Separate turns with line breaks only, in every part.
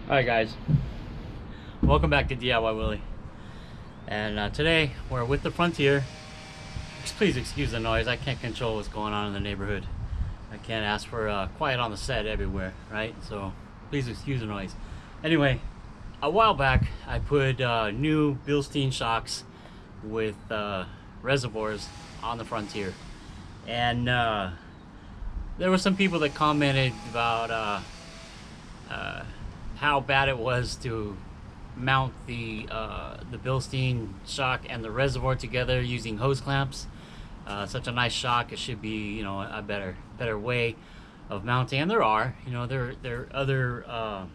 Alright guys, welcome back to DIY Willy. And today we're with the Frontier. Please excuse the noise, I can't control what's going on in the neighborhood. I can't ask for quiet on the set everywhere, right? So please excuse the noise. Anyway, a while back I put new Bilstein shocks with reservoirs on the Frontier. And there were some people that commented about how bad it was to mount the Bilstein shock and the reservoir together using hose clamps. Such a nice shock, it should be, you know, a better way of mounting. And there are, you know, there are other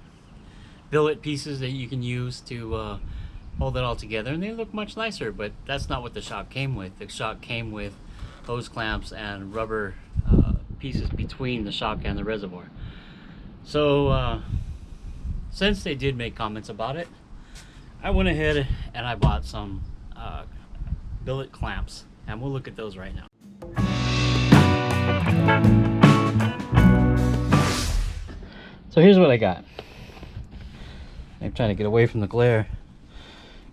billet pieces that you can use to hold it all together, and they look much nicer. But that's not what the shock came with. The shock came with hose clamps and rubber pieces between the shock and the reservoir. So since they did make comments about it, I went ahead and I bought some billet clamps, and we'll look at those right now. So here's what I got. I'm trying to get away from the glare.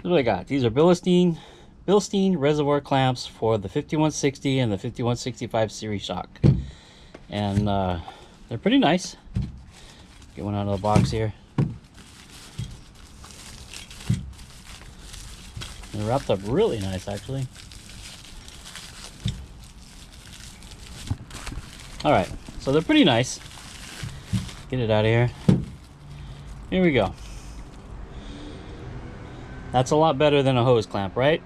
Here's what I got. These are Bilstein reservoir clamps for the 5160 and the 5165 series shock, and they're pretty nice. Get one out of the box here. They're wrapped up really nice, actually. Alright, so they're pretty nice. Get it out of here. Here we go. That's a lot better than a hose clamp, right?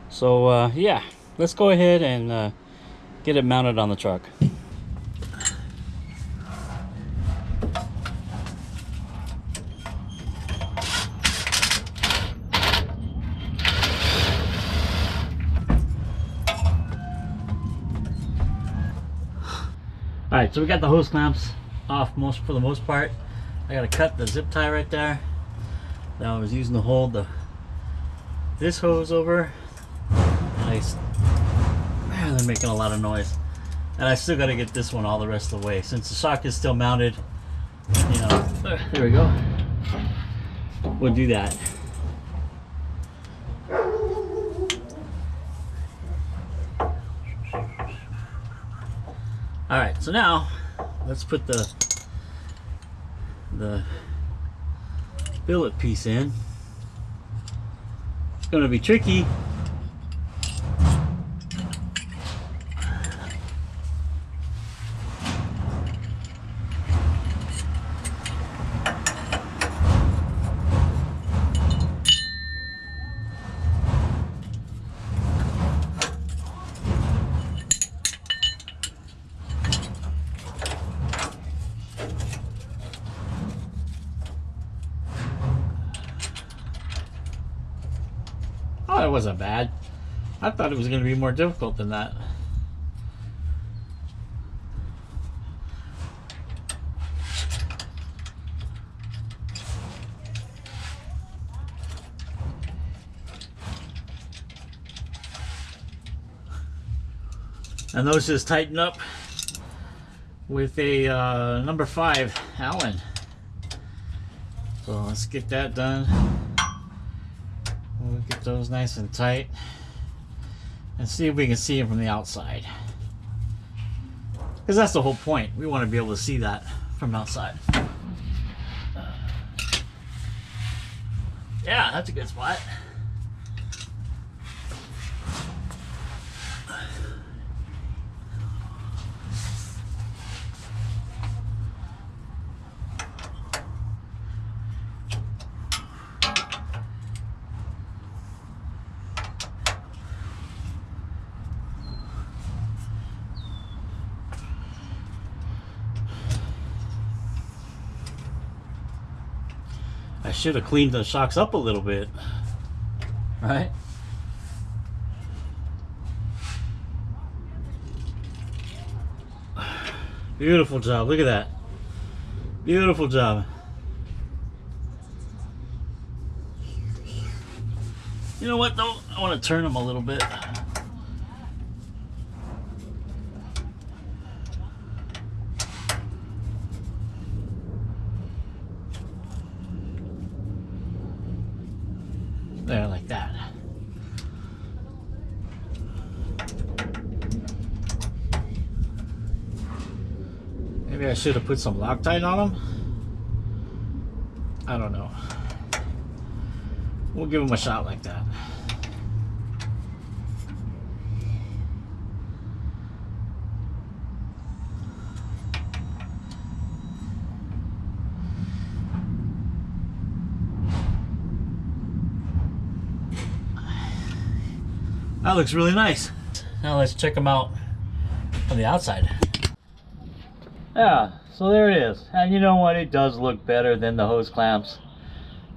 So, yeah, let's go ahead and get it mounted on the truck. Alright, so we got the hose clamps off for the most part. I gotta cut the zip tie right there that I was using to hold this hose over. Nice. Man, they're making a lot of noise. And I still gotta get this one all the rest of the way. Since the shock is still mounted, you know, there we go. We'll do that. Alright, so now let's put the billet piece in. It's going to be tricky. Oh, it wasn't bad. I thought it was going to be more difficult than that. And those just tighten up with a number 5 Allen. So let's get that done. We'll get those nice and tight and see if we can see them from the outside, because that's the whole point. We want to be able to see that from outside. Yeah, that's a good spot. I should have cleaned the shocks up a little bit, right? Beautiful job, look at that. Beautiful job. You know what though? I want to turn them a little bit. There, like that. Maybe I should have put some Loctite on them. I don't know. We'll give them a shot like that. That looks really nice. Now let's check them out from the outside. Yeah, so there it is. And you know what? It does look better than the hose clamps.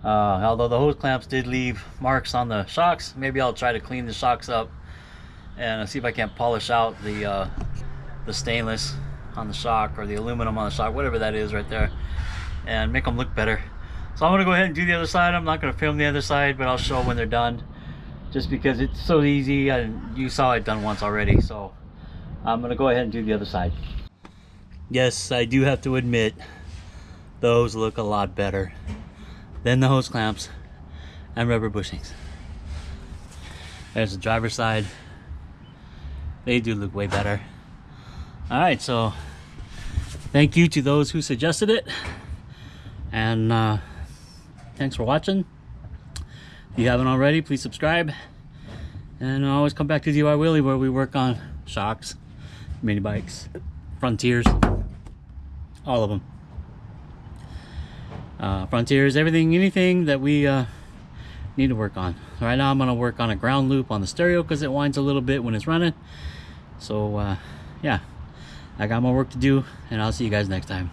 Although the hose clamps did leave marks on the shocks. Maybe I'll try to clean the shocks up and see if I can't polish out the stainless on the shock, or the aluminum on the shock, whatever that is right there, and make them look better. So I'm gonna go ahead and do the other side. I'm not gonna film the other side, but I'll show when they're done, just because it's so easy, and you saw it done once already. So I'm gonna go ahead and do the other side. Yes, I do have to admit, those look a lot better than the hose clamps and rubber bushings. There's the driver's side. They do look way better. All right, so thank you to those who suggested it, and thanks for watching. If you haven't already, please subscribe, and always come back to DIY Willy, where we work on shocks, mini bikes, Frontiers, all of them. Frontiers, everything, anything that we need to work on. Right now I'm going to work on a ground loop on the stereo because it whines a little bit when it's running. So yeah, I got more work to do, and I'll see you guys next time.